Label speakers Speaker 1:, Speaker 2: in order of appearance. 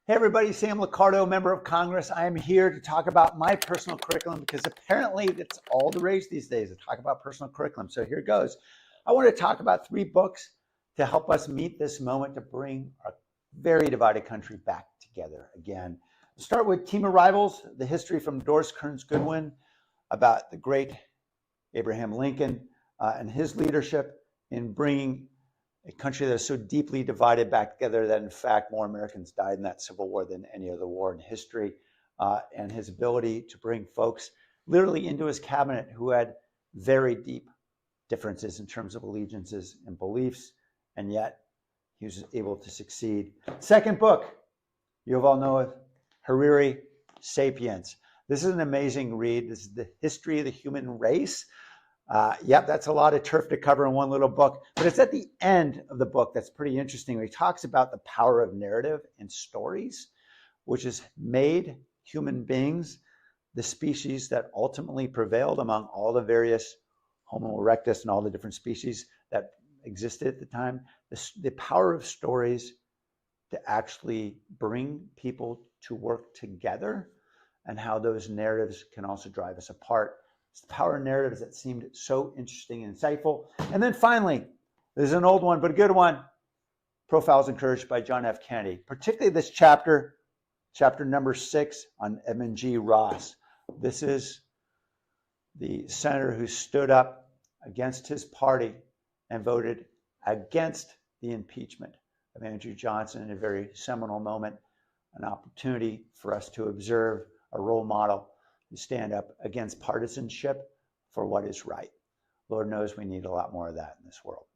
Speaker 1: Hey everybody, Sam Liccardo, member of Congress. I am here to talk about my personal curriculum because apparently it's all the rage these days to talk about personal curriculum. So here it goes. I want to talk about 3 books to help us meet this moment to bring our very divided country back together again. We'll start with Team of Rivals, the history from Doris Kearns Goodwin about the great Abraham Lincoln and his leadership in bringing a country that is so deeply divided back together that in fact more Americans died in that Civil War than any other war in history, and his ability to bring folks literally into his cabinet who had very deep differences in terms of allegiances and beliefs, and yet he was able to succeed. Second book, Yuval Noah Harari, Sapiens. This is an amazing read. This is the history of the human race. Yep, that's a lot of turf to cover in one little book, but it's at the end of the book that's pretty interesting, where he talks about the power of narrative and stories, which has made human beings the species that ultimately prevailed among all the various Homo erectus and all the different species that existed at the time. The power of stories to actually bring people to work together, and how those narratives can also drive us apart. It's the power of narratives that seemed so interesting and insightful. And then finally, there's an old one, but a good one, Profiles in Courage by John F. Kennedy, particularly this chapter number 6 on Edmund G. Ross. This is the senator who stood up against his party and voted against the impeachment of Andrew Johnson in a very seminal moment, an opportunity for us to observe a role model to stand up against partisanship for what is right. Lord knows we need a lot more of that in this world.